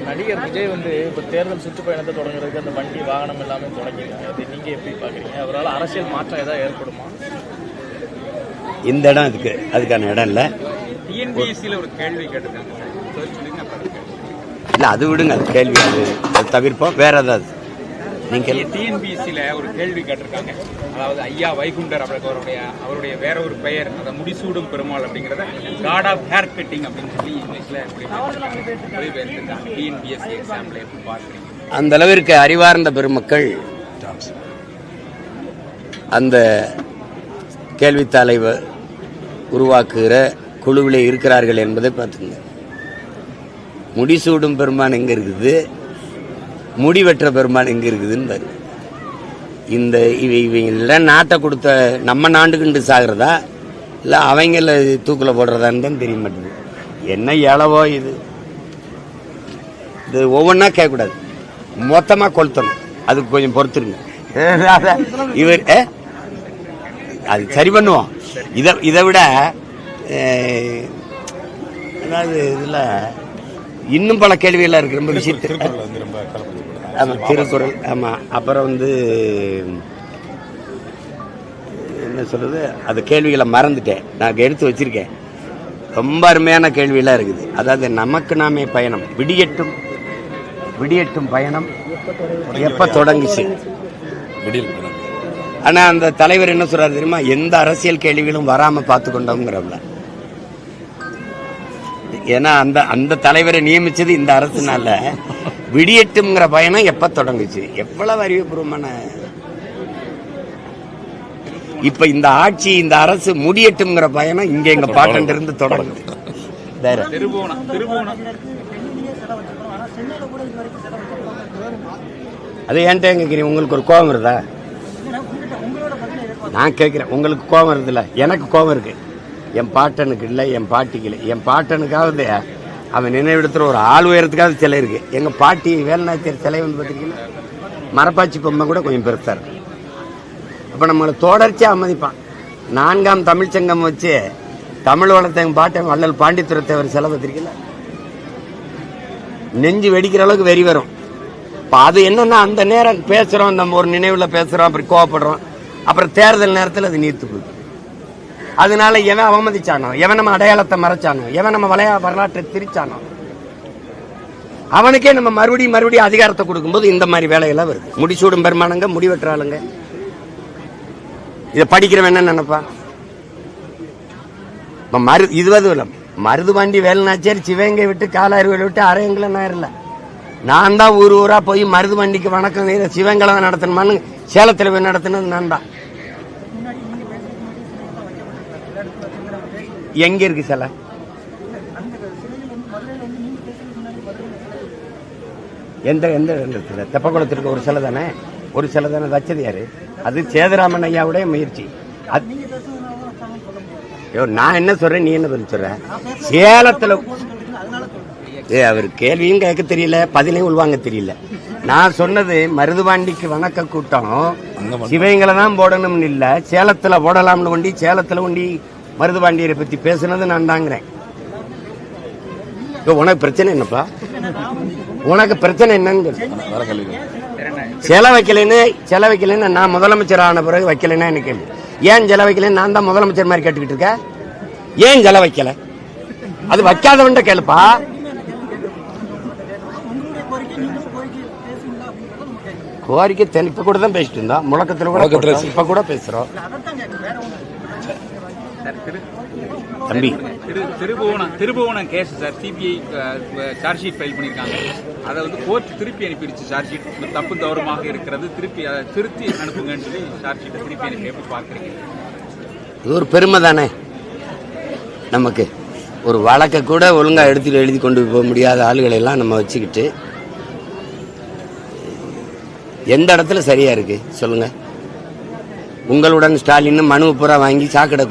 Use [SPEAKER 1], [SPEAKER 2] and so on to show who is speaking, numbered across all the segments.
[SPEAKER 1] நடிகர் விஜய் வந்து இப்போ தேர்தல் சுற்றுப்பயணத்தை தொடங்குறதுக்கு அந்த வண்டி வாகனம் எல்லாமே தொடங்கிருக்காங்க. அது நீங்க எப்படி பாக்குறீங்க? அவரால் அரசியல் மாற்றம் ஏதாவது ஏற்படுமா?
[SPEAKER 2] இந்த இடம் அதுக்கான இடம் இல்லை.
[SPEAKER 3] டிஎன்பிஎஸ்சியில் ஒரு கேள்வி கேட்டிருக்காங்க.
[SPEAKER 2] இல்லை அது விடுங்க, அது கேள்வி அது தவிர்ப்போம். வேற ஏதாவது நீங்கள்
[SPEAKER 3] டிஎன்பிஎஸ்சியில் ஒரு கேள்வி கேட்டிருக்காங்க. அதாவது ஐயா வைகுண்டர் அவருடைய வேற ஒரு பெயர், அதை முடிசூடும் பெருமாள் அப்படிங்கிறத காட் ஆஃப் ஹேர் கட்டிங் அப்படின்னு சொல்லி இங்கிலீஷில் மொழிபெயர்த்திருக்காங்க. டிஎன்பிஎஸ்சி எக்ஸாம்பிள் எப்படி பார்க்குறீங்க?
[SPEAKER 2] அந்த அளவிற்கு அறிவார்ந்த பெருமக்கள் அந்த கேள்வித்தாளை உருவாக்குகிற குழுவிலே இருக்கிறார்கள் என்பதை பார்த்துங்க. முடிசூடும் பெருமான் எங்க இருக்குது, முடிவெற்ற பெருமான் எங்க இருக்குதுன்னு பாரு. இந்த இவங்க நாட்டை கொடுத்த நம்ம நாண்டுகிண்டு சாகிறதா இல்லை அவங்கள தூக்கில் போடுறதான்னு தான் தெரிய மாட்டேங்குது. என்ன இளவோ இது ஒவ்வொன்றா கேட்கக்கூடாது, மொத்தமாக கொளுத்தணும். அதுக்கு கொஞ்சம் பொறுத்துருங்க. இவர் அது சரி பண்ணுவோம். இதை விட அதாவது இதில் இன்னும் பல கேள்விகள்லாம் இருக்கு. ரொம்ப விஷயத்து ஆமாம், திருக்குறள். ஆமாம், அப்புறம் வந்து என்ன சொல்றது, அது கேள்விகளை மறந்துட்டேன், நான் எடுத்து வச்சிருக்கேன். ரொம்ப அருமையான கேள்வியெல்லாம் இருக்குது. அதாவது நமக்கு நாமே பயணம், விடியட்டும் பயணம் எப்போ தொடங்குச்சு. ஆனால் அந்த தலைவர் என்ன சொல்றாரு தெரியுமா? எந்த அரசியல் கேள்விகளும் வராமல் பார்த்து கொண்டோங்கிறவங்கள. ஏன்னா அந்த தலைவரை நியமிச்சது இந்த அரசுனால. விடியட்டும்ங்கிற பயணம் எப்ப தொடங்குச்சு? எவ்வளவு அறிவுபூர்வமான. இப்ப இந்த ஆட்சி, இந்த அரசு முடியட்டும்ங்கிற பயணம் இங்க எங்க பாட்டன் இருந்து தொடங்குது. வேற அது ஏன்ட்ட கேட்கிறீங்க? உங்களுக்கு ஒரு கோபம் வருதா? நான் கேட்கிறேன், உங்களுக்கு கோபம் வருதுல்ல? எனக்கு கோபம் இருக்கு. என் பாட்டனுக்கு இல்லை, என் பாட்டிக்கு இல்லை. என் பாட்டனுக்காவது அவன் நினைவிடத்துல ஒரு ஆள் உயரத்துக்காவது சிலை இருக்கு. எங்க பாட்டி வேலுநாச்சியார் சிலை வந்து பார்த்தீங்கன்னா மரப்பாச்சி பொம்மை கூட கொஞ்சம் பெருசா இருக்கு. அப்ப நம்மளை தொடர்ச்சியா அனுமதிப்பான். 4ஆம் தமிழ்ச்சங்கம் வச்சு தமிழ் வளர்த்த எங்க பாட்டன் வள்ளல் பாண்டித்துரத்தேவர் சிலை பார்த்திருக்கீங்களா? நெஞ்சு வெடிக்கிற அளவுக்கு வெறி வரும். அது என்னன்னா, அந்த நேரம் பேசுறோம், நம்ம ஒரு நினைவுல பேசுறோம், அப்படி கோவப்படுறோம், அப்புறம் தேர்தல் நேரத்தில் அது நீர்த்து போகுது. அதனால எவன் அவமதிச்சானோ, எவன் நம்ம அடையாளத்தை மறைச்சானோ, எவன் நம்ம வரலாற்றை திரிச்சானோ, அவனுக்கே நம்ம மறுபடியும் அதிகாரத்தை கொடுக்கும்போது இந்த மாதிரி வேலையெல்லாம் வருது. முடிசூடும் பெருமானங்க, முடிவெற்றாளுங்க. இதை படிக்கிறவன் என்ன நினைப்பான்? இதுவது மருதுபாண்டி வேலுநாச்சியார் சிவகங்கை விட்டு காலாறுகளை விட்டு அரையங்களை நேரில்ல. நான் தான் ஊரா போய் மருதுபாண்டிக்கு வணக்கம் சிவங்களை நடத்தணுமான்னு சேலத்தில் போய் நடத்தினது நான் தான். எங்க இருக்கு சிலை? எந்த இடத்துல? தெப்பக்குளத்திற்கு ஒரு சிலை தானே, ஒரு சிலை தானே வச்சது யாரு? அது சேதுராமன் ஐயாவுடைய முயற்சி. நான் என்ன சொல்றேன், நீ என்ன பதில் சொல்ற? சேலத்துல அவர் கேள்வியும் கேட்க தெரியல, பதிலையும் உள்வாங்க தெரியல. நான் சொன்னது மருதுபாண்டிக்கு வணக்க கூட்டம் சிவங்களை தான் போடணும்னு இல்ல, சேலத்துல போடலாம்னு கொண்டி சேலத்துல கொண்டி மருதுபாண்டியரை பத்தி பேசுனது நான் தாங்கிறேன். உனக்கு பிரச்சனை என்னப்பா? உனக்கு பிரச்சனை என்னன்னு செல வைக்கலன்னு நான் முதலமைச்சர் ஆன பிறகு வைக்கலன்னா என்ன கேள்வி? ஏன் செல வைக்கலன்னு நான் தான் முதலமைச்சர் மாதிரி கேட்டுக்கிட்டு இருக்கேன். ஏன் செல வைக்கல? அது வைக்காதவன்ட்ட கேளுப்பா. கோரிக்கை இப்ப கூட தான் பேசிட்டு இருந்தா, முழக்கத்துல கூட இப்ப கூட பேசுறோம். தம்பி,
[SPEAKER 3] Thiruppuvanam case sir, CBI charge sheet file பண்ணிருக்காங்க. அதை வந்து கோர்ட் திருப்பி அனுப்பிடுச்சு. சார்ஜ் ஷீட் தப்பு தவறுமாக இருக்கிறது, திருத்தி அனுப்புங்கன்னு சொல்லி சார்ஜ் ஷீட்டை திருப்பி அனுப்பி எப்படி பாக்குறீங்க?
[SPEAKER 2] இது ஒரு பெருமை தானே நமக்கு. ஒரு வழக்கை கூட ஒழுங்கா எழுதி கொண்டு போக முடியாத ஆளுகளை எல்லாம் நம்ம வச்சுக்கிட்டு எந்த இடத்துல சரியா இருக்கு சொல்லுங்க? உங்களுடன் ஸ்டாலின் மனு பூரா வாங்கி சாக்கடை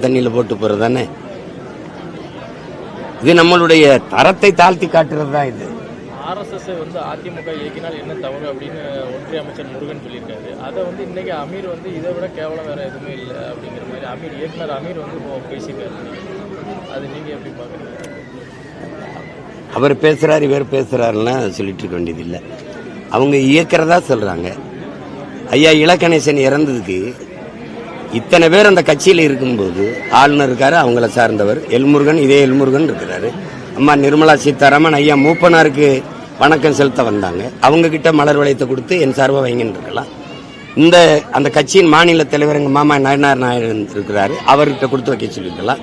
[SPEAKER 2] தண்ணியில போட்டு போறது தானே இது. நம்மளுடைய தரத்தை தாழ்த்தி காட்டுறது தான் இது.
[SPEAKER 1] RSS வந்து அதிமுக இயக்கினால் என்ன தவறு அப்படின்னு ஒன்றிய அமைச்சர் முருகன் சொல்லியிருக்காரு. அதை வந்து இன்னைக்கு அமீர் வந்து இதை விட கேவலம் வேற எதுவுமே இல்லை அப்படிங்கிற மாதிரி இயக்குனர் அமீர் வந்து பேசியிருக்காரு. அது நீங்க எப்படி பாக்குறீங்க?
[SPEAKER 2] அவர் பேசுறாரு இவர் பேசுறாருன்னா சொல்லிட்டு இருக்க வேண்டியதில்லை. அவங்க இயக்கிறதா சொல்றாங்க. ஐயா இலக்கணேசன் இறந்ததுக்கு இத்தனை பேர் அந்த கட்சியில் இருக்கும்போது ஆளுநர் இருக்காரு, அவங்கள சார்ந்தவர் எல்முருகன், இதே எல்முருகன் இருக்கிறாரு. அம்மா நிர்மலா சீதாராமன் ஐயா மூப்பனாருக்கு வணக்கம் செலுத்த வந்தாங்க. அவங்க கிட்ட மலர் வளையத்தை கொடுத்து என் சார்பாக வைங்கன்னு இருக்கலாம். அந்த கட்சியின் மாநில தலைவர் எங்க மாமா நயனார் நாயர் இருக்கிறாரு, அவர்கிட்ட கொடுத்து வைக்க சொல்லியிருக்கலாம்.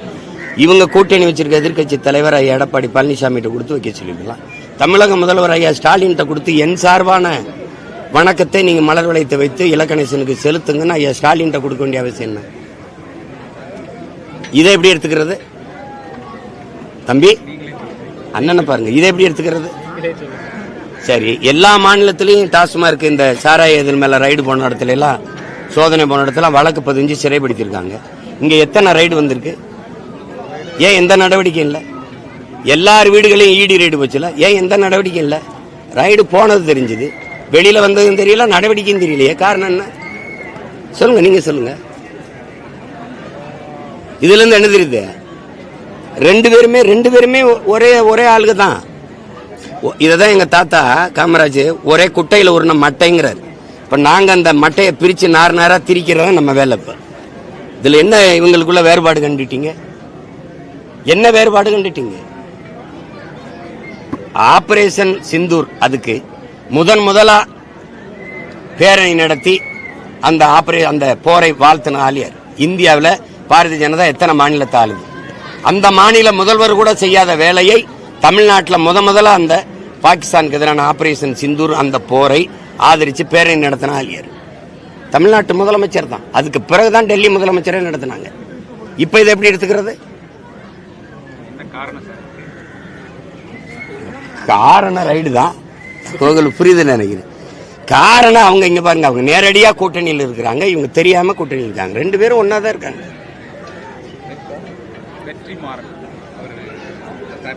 [SPEAKER 2] இவங்க கூட்டணி வச்சிருக்க எதிர்கட்சி தலைவர் ஐயா எடப்பாடி பழனிசாமிகிட்ட கொடுத்து வைக்க சொல்லியிருக்கலாம். தமிழக முதல்வர் ஐயா ஸ்டாலின்கிட்ட கொடுத்து என் சார்பான வணக்கத்தை நீங்க மலர் வளையத்தை வைத்து இலக்கணேசனுக்கு செலுத்துங்கன்னு ஐயா ஸ்டாலின்கிட்ட கொடுக்க வேண்டிய அவசியம் என்ன? இதை எப்படி எடுத்துக்கிறது தம்பி? அண்ணனை பாருங்க, இதை எப்படி எடுத்துக்கிறது? சரி, எல்லா மாநிலத்திலையும் டாஸ்மார்க் இந்த சாராய இதன் மேல ரைடு போன இடத்துல எல்லாம் சோதனை போன இடத்துல வழக்கு பதிஞ்சு சிறைப்படுத்திருக்காங்க. இங்க எத்தனை ரைடு வந்திருக்கு? ஏன் எந்த நடவடிக்கை இல்லை? எல்லார் வீடுகளையும் ஈடி ரைடு போச்சுல, ஏன் எந்த நடவடிக்கை இல்லை? ரைடு போனது தெரிஞ்சது, வெளியில வந்ததும் தெரியல, நடவடிக்கையும் தெரியலையே. காரணம் என்ன சொல்லுங்க, நீங்க சொல்லுங்க. இதுல இருந்து என்ன தெரியுது? ரெண்டு பேருமே ஒரே ஆளுக்கு தான். இததான் எங்க தாத்தா காமராஜ் ஒரே குட்டையில ஒரு மட்டைங்கிறாரு. இப்ப நாங்க அந்த மட்டையை பிரிச்சு நாரா திரிக்கிறதா நம்ம வேலை. இப்ப இதுல என்ன இவங்களுக்குள்ள வேறுபாடு கண்டுட்டீங்க? என்ன வேறுபாடு கண்டுட்டீங்க? ஆபரேஷன் சிந்தூர் அதுக்கு முதலா பேரணி நடத்தி அந்த போரை வாழ்த்தின ஆலியார். இந்தியாவில் பாரதிய ஜனதா எத்தனை மாநிலத்தை ஆளுது? அந்த மாநில முதல்வர் கூட செய்யாத வேலையை தமிழ்நாட்டில் முதலா அந்த பாகிஸ்தானுக்கு எதிரான ஆபரேஷன் சிந்தூர் அந்த போரை ஆதரிச்சு பேரணி நடத்தின ஆலியார் தமிழ்நாட்டு முதலமைச்சர் தான். அதுக்கு பிறகுதான் டெல்லி முதலமைச்சரே நடத்தினாங்க. இப்ப இதை எப்படி எடுத்துக்கிறது? காரணம் ரைடு தான், உங்களுக்கு புரியுது நினைக்கிறேன். காரணம் அவங்க இங்க பாருங்க, அவங்க நேரடியா கூட்டணியில் இருக்கிறாங்க, இவங்க தெரியாம கூட்டணியில் இருக்காங்க. ரெண்டு பேரும் ஒன்னாதான் இருக்காங்க.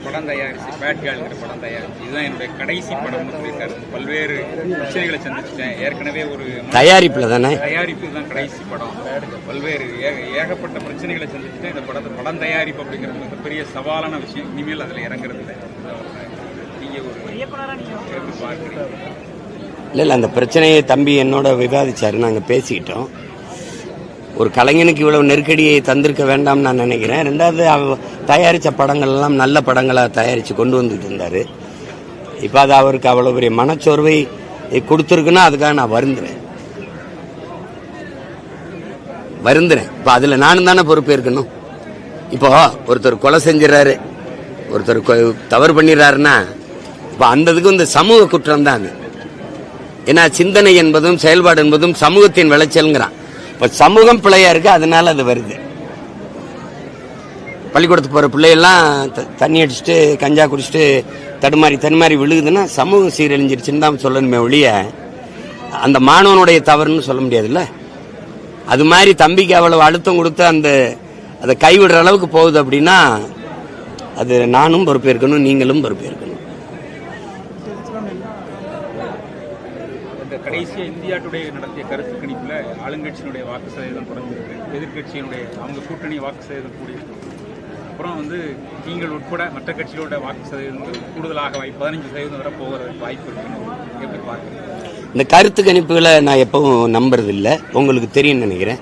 [SPEAKER 3] படம் தயாரிச்சு பேட்கால்ங்கிற படம் தயாரிச்சு இதுதான் என்னுடைய கடைசி படம் சொல்லியிருக்காரு. பல்வேறு பிரச்சனைகளை சந்திச்சிட்டேன். ஏற்கனவே ஒரு
[SPEAKER 2] தயாரிப்புல தானே, தயாரிப்பு
[SPEAKER 3] தான் கடைசி படம். பல்வேறு ஏகப்பட்ட பிரச்சனைகளை சந்திச்சுட்டேன். இந்த படம் தயாரிப்பு அப்படிங்கிறது மிகப்பெரிய சவாலான விஷயம். இனிமேல் அதுல இறங்குறது இல்லை. நீங்க ஒரு பார்க்கிறீங்க?
[SPEAKER 2] இல்ல அந்த பிரச்சனையை தம்பி என்னோட விவாதிச்சாரு, நாங்க பேசிக்கிட்டோம். ஒரு கலைஞனுக்கு இவ்வளவு நெருக்கடியை தந்திருக்க வேண்டாம் நான் நினைக்கிறேன். ரெண்டாவது தயாரிச்ச படங்கள் எல்லாம் நல்ல படங்களா தயாரிச்சு கொண்டு வந்துட்டு இருந்தாரு. இப்ப அது அவருக்கு அவ்வளவு பெரிய மனச்சோர்வை கொடுத்துருக்குன்னா அதுக்காக நான் வருந்துறேன். இப்ப அதுல நானும் தானே பொறுப்பேற்கணும். இப்போ ஒருத்தர் கொலை செஞ்சிடறாரு, ஒருத்தர் தவறு பண்ணிடுறாருன்னா இப்ப அந்த இதுக்கு இந்த சமூக குற்றம் தான். ஏன்னா சிந்தனை என்பதும் செயல்பாடு என்பதும் சமூகத்தின் விளைச்சல்ங்கிறான். இப்ப சமூகம் பிள்ளையா இருக்கு, அதனால அது வருது. பள்ளிக்கூடத்துக்கு போற பிள்ளையெல்லாம் தண்ணி அடிச்சுட்டு கஞ்சா குடிச்சிட்டு தடுமாறி விழுகுதுன்னா சமூகம் சீரழிஞ்சிருச்சுன்னு தான் சொல்லணுமே ஒழிய அந்த மாணவனுடைய தவறுன்னு சொல்ல முடியாதுல்ல. அது மாதிரி தம்பிக்கு அவ்வளவு அழுத்தம் கொடுத்து அதை கைவிடுற அளவுக்கு போகுது அப்படின்னா அது நானும் பொறுப்பேற்கணும், நீங்களும் பொறுப்பேற்கணும்.
[SPEAKER 3] கடைசியா இந்தியா டுடே நடத்திய கருத்து கணிப்புல ஆளுங்கட்சியினுடைய வாக்கு சதவீதம் குறைஞ்சிருக்கு, எதிர்கட்சியினுடைய அவங்க கூட்டணி வாக்கு சதவீதம் கூடியிருக்கு. அப்புறம் நீங்கள் உட்பட மற்ற கட்சிகளோட வாக்கு சதவீதங்கள் கூடுதலாக 15% வரை போகிறதுக்கு வாய்ப்பு இருக்குன்னு எப்படி பார்க்குறீங்க?
[SPEAKER 2] இந்த கருத்து கணிப்புகளை நான் எப்பவும் நம்புறது இல்லை, உங்களுக்கு தெரியும் நினைக்கிறேன்.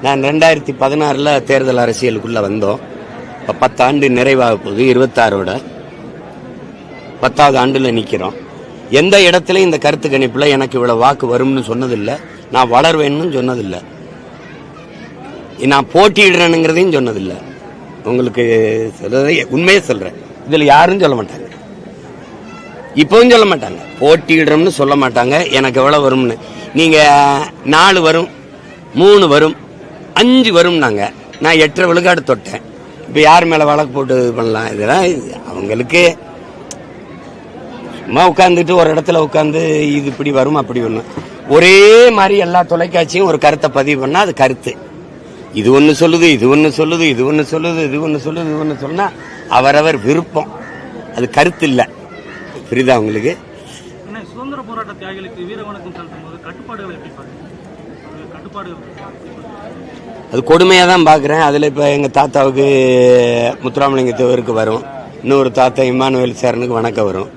[SPEAKER 2] நான் 2016 தேர்தல் அரசியலுக்குள்ள வந்தோம். இப்போ 10 ஆண்டு நிறைவாக போகுது. 26ஓட 10வது ஆண்டுல நிற்கிறோம். எந்த இடத்துல இந்த கருத்து கணிப்புல எனக்கு இவ்வளவு வாக்கு வரும்னு சொன்னதில்லை, நான் வளர்வேன்னு சொன்னதில்லை, நான் போட்டியிடுறேனுங்கிறதையும் சொன்னதில்லை. உங்களுக்கு சொல்றதை உண்மையே சொல்றேன். இதுல யாரும் சொல்ல மாட்டாங்க, இப்பவும் சொல்ல மாட்டாங்க, போட்டியிடுறோம்னு சொல்ல மாட்டாங்க எனக்கு எவ்வளவு வரும்னு. நீங்க 4 வரும், 3 வரும், 5 வரும். நான் 8.5 விழுக்காடு தொட்டேன். இப்ப யார் மேல வழக்கு போட்டு பண்ணலாம்? இதெல்லாம் அவங்களுக்கு சும்மா உட்காந்துட்டு ஒரு இடத்துல உட்காந்து இது இப்படி வரும் அப்படி வரும். ஒரே மாதிரி எல்லா தொலைக்காட்சியும் ஒரு கருத்தை பதிவு பண்ணா அது கருத்து. இது ஒண்ணு சொல்லுது, இது ஒண்ணு சொல்லுது, இது ஒண்ணு சொல்லுது, இது ஒண்ணு சொல்லுது, இது ஒண்ணு சொன்னா அவரவர் விருப்பம், அது கருத்து இல்ல. புரியுதா உங்களுக்கு?
[SPEAKER 4] சுதந்திர போராட்ட தியாகிகளுக்கு வீர வணக்கம் செலுத்தும் போது கட்டுப்பாடுகள் எப்படி கட்டுப்பாடுகள்
[SPEAKER 2] அது கொடுமையா தான் பாக்குறேன். அதுல இப்ப எங்க தாத்தாவுக்கு முத்துராமலிங்க தேவருக்கு வரும், இன்னொரு தாத்தா இமானுவேல் சாரனுக்கு வணக்கம் வரும்.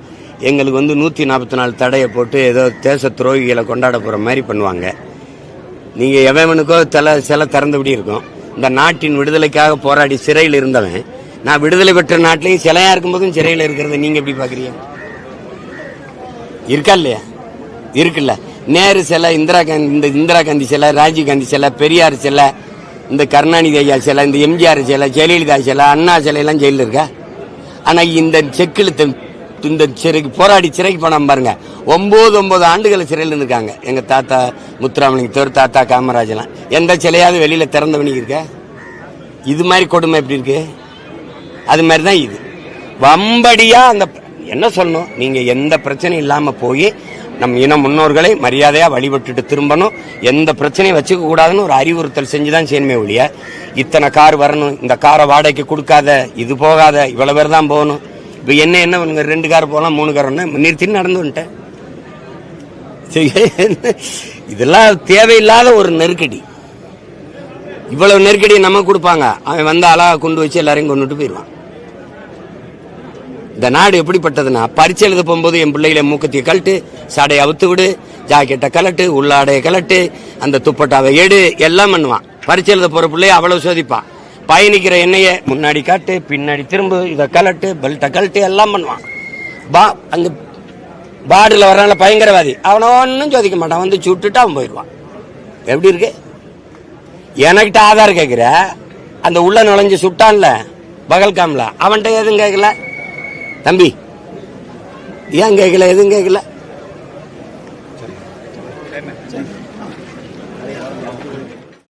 [SPEAKER 2] எங்களுக்கு வந்து 144 தடையை போட்டு ஏதோ தேச துரோகிகளை கொண்டாட போகிற மாதிரி பண்ணுவாங்க. நீங்கள் எவனுக்கோ சில திறந்தபடி இருக்கும். இந்த நாட்டின் விடுதலைக்காக போராடி சிறையில் இருந்தவன், நான் விடுதலை பெற்ற நாட்டிலையும் சிலையா இருக்கும்போதும் சிறையில் இருக்கிறத நீங்கள் எப்படி பார்க்குறீங்க? இருக்கா இல்லையா? இருக்குல்ல. நேரு சிலை, இந்திரா காந்தி சிலை, ராஜீவ் காந்தி சிலை, பெரியார் சிலை, இந்த கருணாநிதி ஐயா சிலை, இந்த எம்ஜிஆர் சிலை, ஜெயலலிதா சிலை, அண்ணா சிலை எல்லாம் ஜெயிலில் இருக்கா? ஆனால் இந்த செக்கிழுத்த இந்த சிறைக்கு போராடி சிறைக்கு போனாம பாருங்க, 9 ஆண்டுகள் சிறையில் இருந்திருக்காங்க. எங்க தாத்தா முத்துராமலிங்க தவிர தாத்தா காமராஜெல்லாம் எந்த சிலையாவது வெளியில திறந்தவனி இருக்க? இது மாதிரி கொடுமை எப்படி இருக்கு? அது மாதிரி தான் இது. வம்படியா அந்த என்ன சொல்லணும், நீங்க எந்த பிரச்சனையும் இல்லாம போய் நம் இன முன்னோர்களை மரியாதையா வழிபட்டுட்டு திரும்பணும். எந்த பிரச்சனையும் வச்சுக்க கூடாதுன்னு ஒரு அறிவுறுத்தல் செஞ்சுதான் செய்யணுமே ஒழிய, இத்தனை கார் வரணும், இந்த காரை வாடகைக்கு கொடுக்காத, இது போகாத, இவ்வளவு பேர் தான் போகணும். இப்ப என்ன 2 கார் போகலாம், 3 கார் நிறுத்தி நடந்து வந்துட்டேன். இதெல்லாம் தேவையில்லாத ஒரு நெருக்கடி. இவ்வளவு நெருக்கடியை நம்ம கொடுப்பாங்க, அவன் வந்து அழகா கொண்டு வச்சு எல்லாரையும் கொண்டுட்டு போயிடுவான். இந்த நாடு எப்படிப்பட்டதுன்னா, பரீட்சை எழுத போகும்போது என் பிள்ளைகளை மூக்கத்திய கழட்டு, சாடையை அவுத்து விடு, ஜாக்கெட்டை கலட்டு, உள்ளாடையை கலட்டு, அந்த துப்பட்டாவை எடு, எல்லாம் பண்ணுவான். பரீட்சை எழுத போற பிள்ளைய அவ்வளவு சோதிப்பான். பயணிக்கிற எண்ணெயை முன்னாடி காட்டு, பின்னாடி திரும்ப, இதை கலட்டு, பெல்ட்டை கழட்டு, எல்லாம் பண்ணுவான். அங்க பாடில் வர்றான்ல பயங்கரவாதி, அவனை ஒன்னும் சோதிக்க மாட்டான், வந்து சுட்டுட்டு அவன் போயிடுவான். எப்படி இருக்கு? எனக்கிட்ட ஆதார் கேட்கிற, அந்த உள்ள நுழைஞ்சு சுட்டான்ல பகல்காம்ல, அவன்கிட்ட எதுவும் கேட்கல. தம்பி ஏன் கேட்கல? எதுவும் கேட்கல.